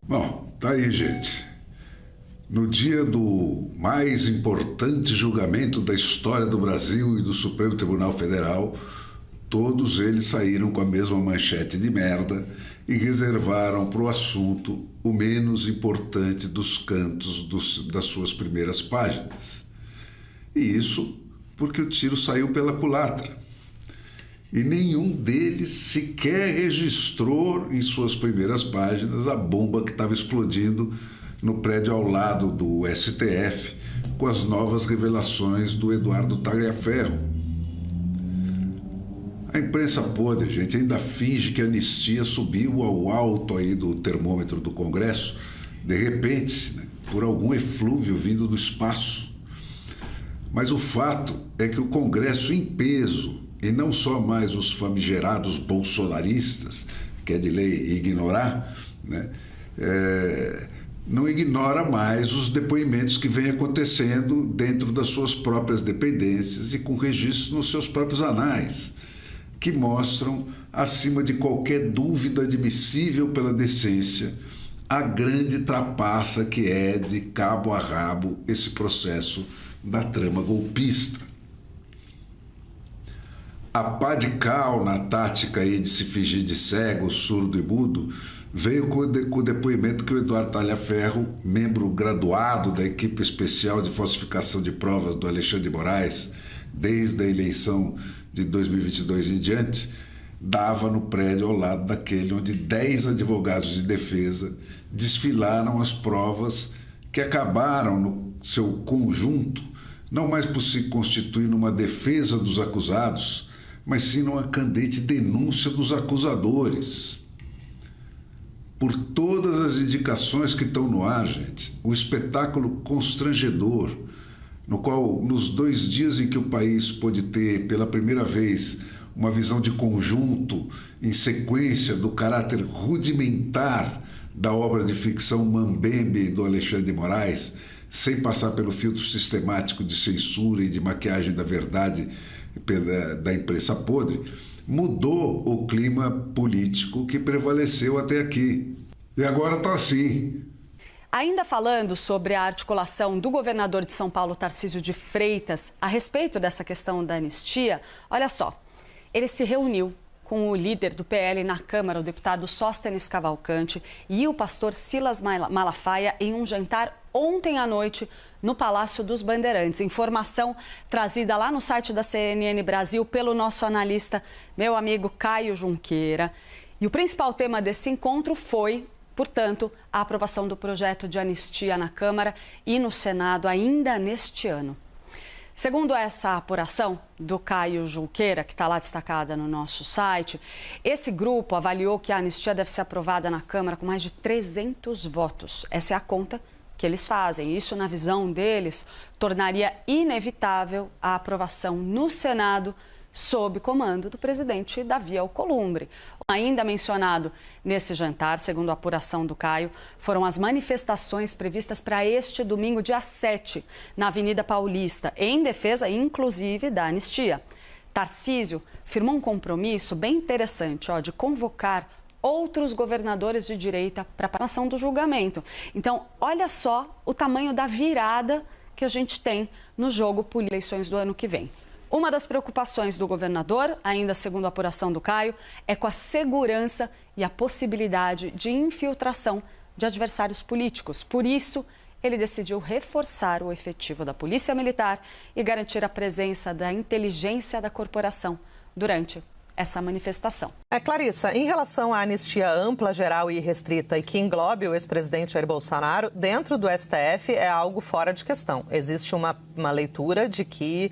Bom, tá aí, gente. No dia do mais importante julgamento da história do Brasil e do Supremo Tribunal Federal, todos eles saíram com a mesma manchete de merda e reservaram para o assunto o menos importante dos cantos das suas primeiras páginas. E isso porque o tiro saiu pela culatra. E nenhum deles sequer registrou em suas primeiras páginas a bomba que estava explodindo no prédio ao lado do STF, com as novas revelações do Eduardo Tagliaferro. A imprensa podre, gente, ainda finge que a anistia subiu ao alto aí do termômetro do Congresso, de repente, né, por algum eflúvio vindo do espaço. Mas o fato é que o Congresso em peso, e não só mais os famigerados bolsonaristas, que é de lei ignorar, né, não ignora mais os depoimentos que vêm acontecendo dentro das suas próprias dependências e com registro nos seus próprios anais, que mostram, acima de qualquer dúvida admissível pela decência, a grande trapaça que é de cabo a rabo esse processo da trama golpista. A pá de cal na tática aí de se fingir de cego, surdo e mudo veio com o depoimento que o Eduardo Tagliaferro, membro graduado da equipe especial de falsificação de provas do Alexandre de Moraes, desde a eleição de 2022 em diante, dava no prédio ao lado daquele onde 10 advogados de defesa desfilaram as provas que acabaram, no seu conjunto, não mais por se constituir numa defesa dos acusados, mas sim numa candente denúncia dos acusadores. Por todas as indicações que estão no ar, gente, o espetáculo constrangedor, no qual, nos 2 dias em que o país pôde ter, pela primeira vez, uma visão de conjunto, em sequência do caráter rudimentar da obra de ficção Mambembe do Alexandre de Moraes, sem passar pelo filtro sistemático de censura e de maquiagem da verdade da imprensa podre, mudou o clima político que prevaleceu até aqui. E agora está assim. Ainda falando sobre a articulação do governador de São Paulo, Tarcísio de Freitas, a respeito dessa questão da anistia, olha só, ele se reuniu com o líder do PL na Câmara, o deputado Sóstenes Cavalcante, e o pastor Silas Malafaia em um jantar ontem à noite no Palácio dos Bandeirantes. Informação trazida lá no site da CNN Brasil pelo nosso analista, meu amigo Caio Junqueira. E o principal tema desse encontro foi, portanto, a aprovação do projeto de anistia na Câmara e no Senado ainda neste ano. Segundo essa apuração do Caio Junqueira, que está lá destacada no nosso site, esse grupo avaliou que a anistia deve ser aprovada na Câmara com mais de 300 votos. Essa é a conta que eles fazem. Isso, na visão deles, tornaria inevitável a aprovação no Senado sob comando do presidente Davi Alcolumbre. Ainda mencionado nesse jantar, segundo a apuração do Caio, foram as manifestações previstas para este domingo, dia 7, na Avenida Paulista, em defesa, inclusive, da anistia. Tarcísio firmou um compromisso bem interessante, de convocar outros governadores de direita para a participação do julgamento. Então, olha só o tamanho da virada que a gente tem no jogo por eleições do ano que vem. Uma das preocupações do governador, ainda segundo a apuração do Caio, é com a segurança e a possibilidade de infiltração de adversários políticos. Por isso, ele decidiu reforçar o efetivo da Polícia Militar e garantir a presença da inteligência da corporação durante essa manifestação. Clarissa, em relação à anistia ampla, geral e restrita e que englobe o ex-presidente Jair Bolsonaro, dentro do STF é algo fora de questão. Existe uma leitura de que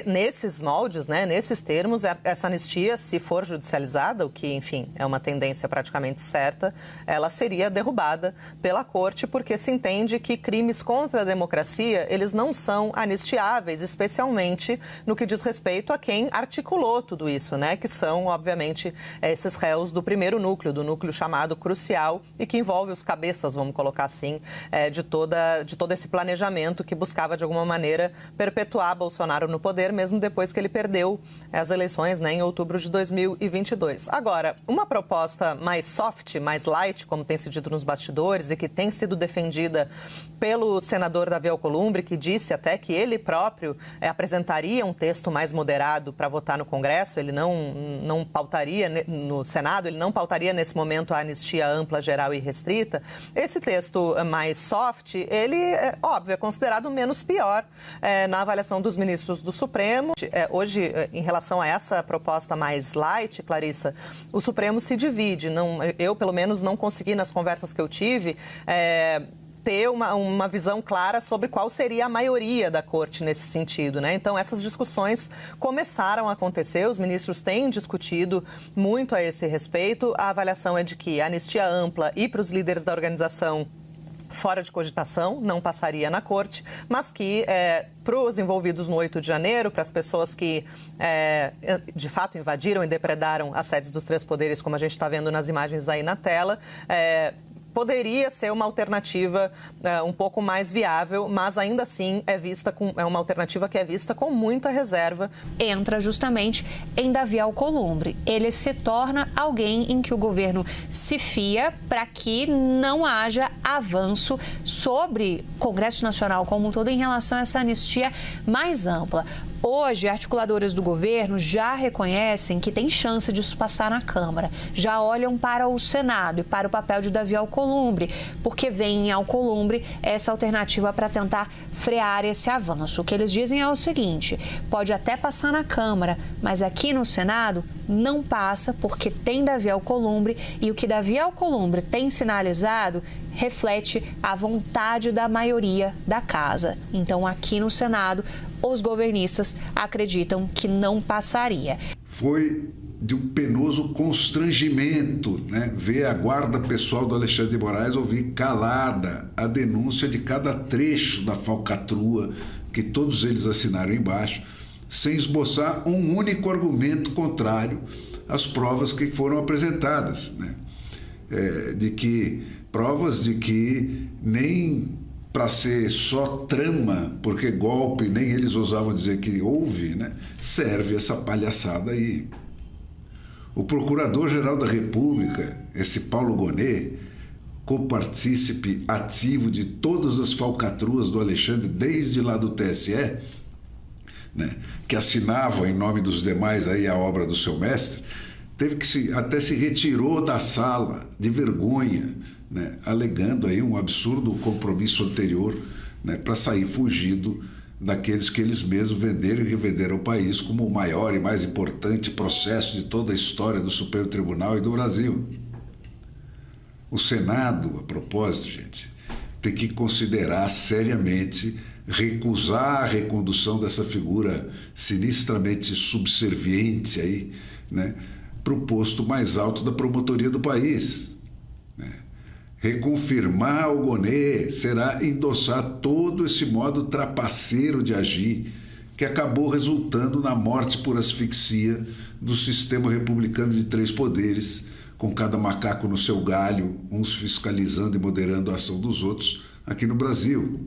nesses moldes, né, nesses termos, essa anistia, se for judicializada, o que, enfim, é uma tendência praticamente certa, ela seria derrubada pela Corte, porque se entende que crimes contra a democracia, eles não são anistiáveis, especialmente no que diz respeito a quem articulou tudo isso, né, que são, obviamente, esses réus do primeiro núcleo, do núcleo chamado crucial e que envolve os cabeças, vamos colocar assim, de todo esse planejamento que buscava, de alguma maneira, perpetuar Bolsonaro no no poder, mesmo depois que ele perdeu as eleições, né, em outubro de 2022. Agora, uma proposta mais soft, mais light, como tem sido dito nos bastidores e que tem sido defendida pelo senador Davi Alcolumbre, que disse até que ele próprio apresentaria um texto mais moderado para votar no Congresso, ele não pautaria no Senado, ele não pautaria nesse momento a anistia ampla, geral e restrita. Esse texto mais soft, ele, óbvio, é considerado menos pior na avaliação dos ministros do Supremo. Hoje, em relação a essa proposta mais light, Clarissa, o Supremo se divide. Eu, pelo menos, não consegui, nas conversas que eu tive, ter uma visão clara sobre qual seria a maioria da Corte nesse sentido, né? Então, essas discussões começaram a acontecer, os ministros têm discutido muito a esse respeito. A avaliação é de que a anistia ampla e para os líderes da organização fora de cogitação, não passaria na Corte, mas que para os envolvidos no 8 de janeiro, para as pessoas que de fato invadiram e depredaram as sedes dos três poderes, como a gente está vendo nas imagens aí na tela, poderia ser uma alternativa um pouco mais viável, mas ainda assim é uma alternativa que é vista com muita reserva. Entra justamente em Davi Alcolumbre. Ele se torna alguém em que o governo se fia para que não haja avanço sobre o Congresso Nacional como um todo em relação a essa anistia mais ampla. Hoje, articuladoras do governo já reconhecem que tem chance disso passar na Câmara. Já olham para o Senado e para o papel de Davi Alcolumbre, porque vem em Alcolumbre essa alternativa para tentar frear esse avanço. O que eles dizem é o seguinte: pode até passar na Câmara, mas aqui no Senado não passa porque tem Davi Alcolumbre, e o que Davi Alcolumbre tem sinalizado reflete a vontade da maioria da casa. Então, aqui no Senado, os governistas acreditam que não passaria. Foi de um penoso constrangimento, né, ver a guarda pessoal do Alexandre de Moraes ouvir calada a denúncia de cada trecho da falcatrua que todos eles assinaram embaixo, sem esboçar um único argumento contrário às provas que foram apresentadas, né? Provas de que nem para ser só trama, porque golpe, nem eles ousavam dizer que houve, né, serve essa palhaçada aí. O Procurador-Geral da República, esse Paulo Gonet, copartícipe ativo de todas as falcatruas do Alexandre, desde lá do TSE, né, que assinava em nome dos demais aí a obra do seu mestre, até se retirou da sala de vergonha, né, alegando aí um absurdo compromisso anterior, né, para sair fugido daqueles que eles mesmos venderam e revenderam ao país como o maior e mais importante processo de toda a história do Supremo Tribunal e do Brasil. O Senado, a propósito, gente, tem que considerar seriamente recusar a recondução dessa figura sinistramente subserviente aí, né, para o posto mais alto da promotoria do país, né? Reconfirmar o Gonet será endossar todo esse modo trapaceiro de agir que acabou resultando na morte por asfixia do sistema republicano de três poderes, com cada macaco no seu galho, uns fiscalizando e moderando a ação dos outros aqui no Brasil.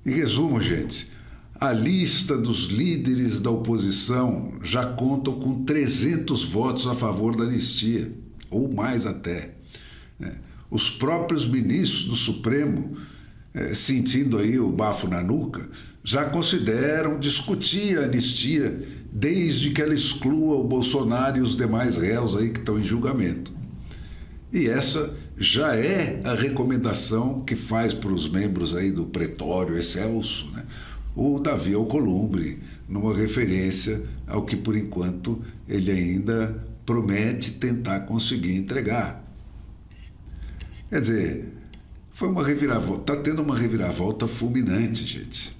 Em resumo, gente, a lista dos líderes da oposição já contam com 300 votos a favor da anistia, ou mais até. Os próprios ministros do Supremo, sentindo aí o bafo na nuca, já consideram discutir a anistia desde que ela exclua o Bolsonaro e os demais réus aí que estão em julgamento. E essa já é a recomendação que faz para os membros aí do Pretório Excelso, né, o Davi Alcolumbre, numa referência ao que, por enquanto, ele ainda promete tentar conseguir entregar. Quer dizer, foi uma reviravolta, está tendo uma reviravolta fulminante, gente,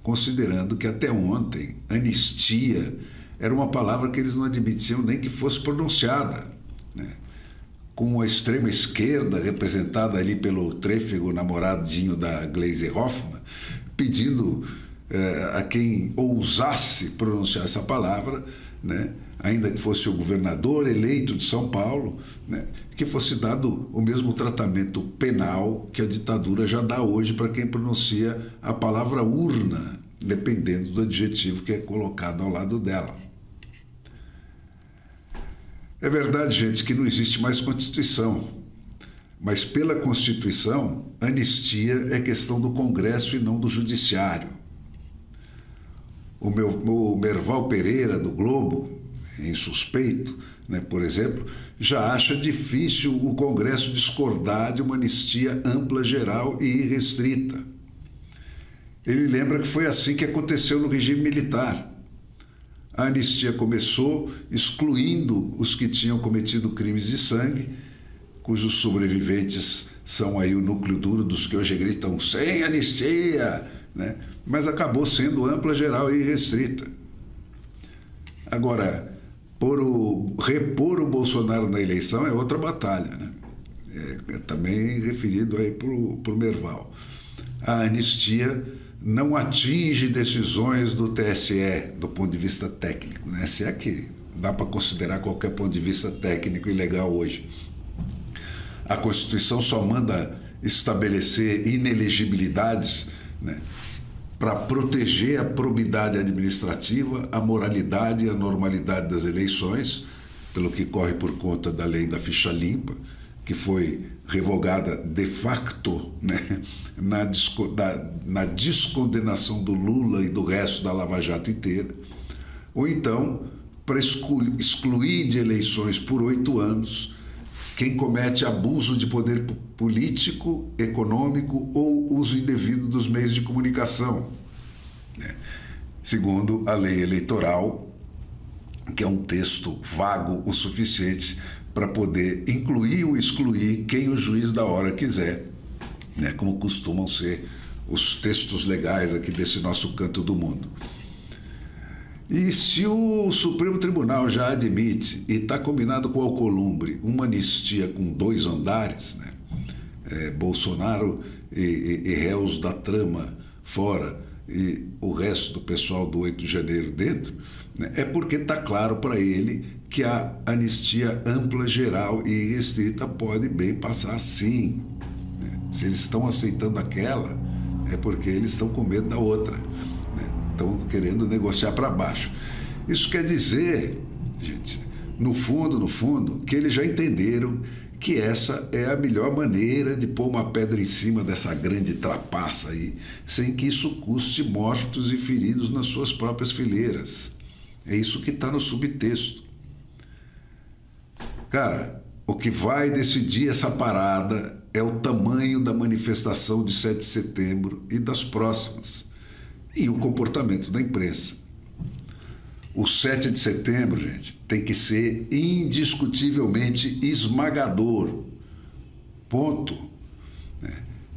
considerando que até ontem anistia era uma palavra que eles não admitiam nem que fosse pronunciada, né? Com a extrema esquerda, representada ali pelo trêfego namoradinho da Gleisi Hoffmann, pedindo a quem ousasse pronunciar essa palavra, né, ainda que fosse o governador eleito de São Paulo, né, que fosse dado o mesmo tratamento penal que a ditadura já dá hoje para quem pronuncia a palavra urna dependendo do adjetivo que é colocado ao lado dela. É verdade, gente, que não existe mais Constituição, mas pela Constituição, anistia é questão do Congresso e não do Judiciário. O Merval Pereira, do Globo, em Suspeito, né, por exemplo, já acha difícil o Congresso discordar de uma anistia ampla, geral e irrestrita. Ele lembra que foi assim que aconteceu no regime militar. A anistia começou excluindo os que tinham cometido crimes de sangue, cujos sobreviventes são aí o núcleo duro dos que hoje gritam sem anistia, né? Mas acabou sendo ampla, geral e irrestrita. Agora, repor o Bolsonaro na eleição é outra batalha, né? É também referido aí para o Merval. A anistia não atinge decisões do TSE do ponto de vista técnico, né? Se é que dá para considerar qualquer ponto de vista técnico ilegal hoje. A Constituição só manda estabelecer inelegibilidades, né, para proteger a probidade administrativa, a moralidade e a normalidade das eleições, pelo que corre por conta da lei da ficha limpa, que foi revogada de facto, né, na descondenação do Lula e do resto da Lava Jato inteira, ou então para excluir de eleições por 8 anos quem comete abuso de poder político, econômico ou uso indevido dos meios de comunicação, né? Segundo a lei eleitoral, que é um texto vago o suficiente para poder incluir ou excluir quem o juiz da hora quiser, né? Como costumam ser os textos legais aqui desse nosso canto do mundo. E se o Supremo Tribunal já admite, e está combinado com o Alcolumbre, uma anistia com 2 andares, né? Bolsonaro e réus da trama fora e o resto do pessoal do 8 de janeiro dentro, né? É porque está claro para ele que a anistia ampla, geral e restrita pode bem passar sim, né? Se eles estão aceitando aquela, é porque eles estão com medo da outra. Estão querendo negociar para baixo. Isso quer dizer, gente, no fundo, que eles já entenderam que essa é a melhor maneira de pôr uma pedra em cima dessa grande trapaça aí, sem que isso custe mortos e feridos nas suas próprias fileiras. É isso que está no subtexto. Cara, o que vai decidir essa parada é o tamanho da manifestação de 7 de setembro e das próximas. E o comportamento da imprensa. O 7 de setembro, gente, tem que ser indiscutivelmente esmagador. Ponto.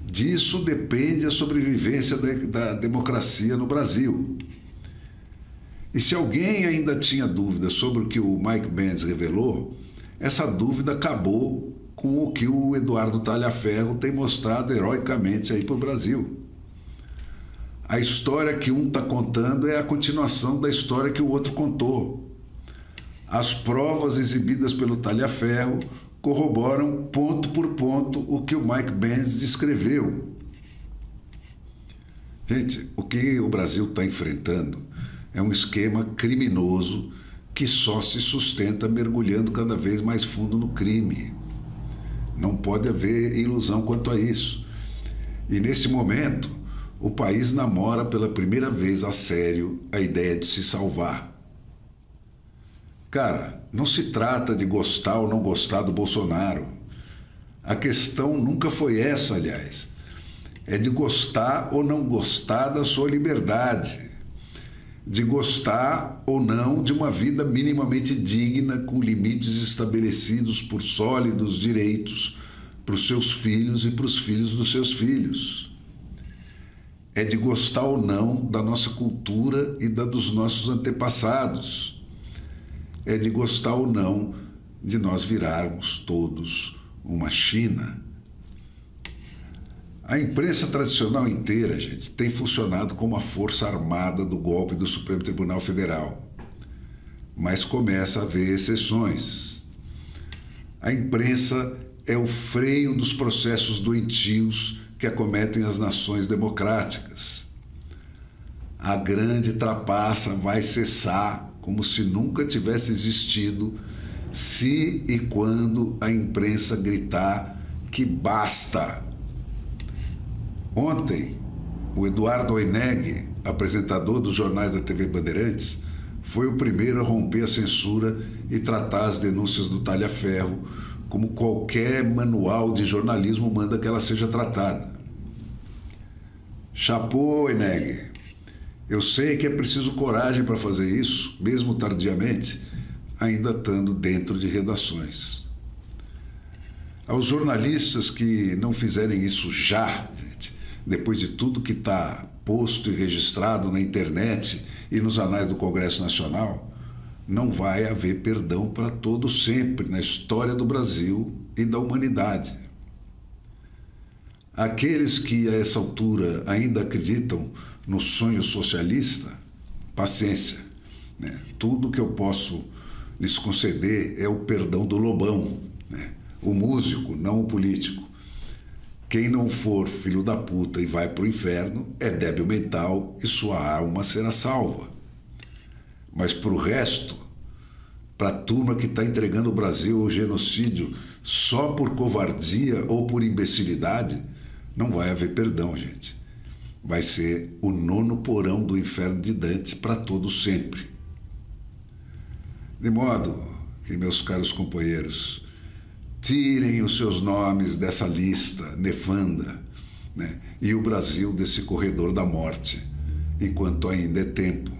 Disso depende a sobrevivência da democracia no Brasil. E se alguém ainda tinha dúvida sobre o que o Mike Pence revelou, essa dúvida acabou com o que o Eduardo Talhaferro tem mostrado heroicamente aí para o Brasil. A história que um está contando é a continuação da história que o outro contou. As provas exibidas pelo Talhaferro corroboram ponto por ponto o que o Mike Pence descreveu. Gente, o que o Brasil está enfrentando é um esquema criminoso que só se sustenta mergulhando cada vez mais fundo no crime. Não pode haver ilusão quanto a isso. E nesse momento, o país namora pela primeira vez a sério a ideia de se salvar. Cara, não se trata de gostar ou não gostar do Bolsonaro. A questão nunca foi essa, aliás. É de gostar ou não gostar da sua liberdade. De gostar ou não de uma vida minimamente digna com limites estabelecidos por sólidos direitos para os seus filhos e para os filhos dos seus filhos. É de gostar ou não da nossa cultura e da dos nossos antepassados. É de gostar ou não de nós virarmos todos uma China. A imprensa tradicional inteira, gente, tem funcionado como a força armada do golpe do Supremo Tribunal Federal. Mas começa a haver exceções. A imprensa é o freio dos processos doentios que acometem as nações democráticas. a grande trapaça vai cessar como se nunca tivesse existido, se e quando a imprensa gritar que basta. Ontem, o Eduardo Oineg, apresentador dos jornais da TV Bandeirantes, foi o primeiro a romper a censura e tratar as denúncias do Talhaferro como qualquer manual de jornalismo manda que ela seja tratada. Chapô, Oineg. Eu sei que é preciso coragem para fazer isso, mesmo tardiamente, ainda estando dentro de redações. Aos jornalistas que não fizerem isso já, gente, depois de tudo que está posto e registrado na internet e nos anais do Congresso Nacional, não vai haver perdão para todo sempre na história do Brasil e da humanidade. Aqueles que a essa altura ainda acreditam no sonho socialista, paciência, né? Tudo que eu posso lhes conceder é o perdão do Lobão, né? O músico, não o político. Quem não for filho da puta e vai pro inferno é débil mental e sua alma será salva. Mas pro resto, pra turma que está entregando o Brasil ao genocídio só por covardia ou por imbecilidade, não vai haver perdão, gente. Vai ser o 9º porão do inferno de Dante para todo sempre. De modo que, meus caros companheiros, tirem os seus nomes dessa lista nefanda, né? E o Brasil desse corredor da morte, enquanto ainda é tempo.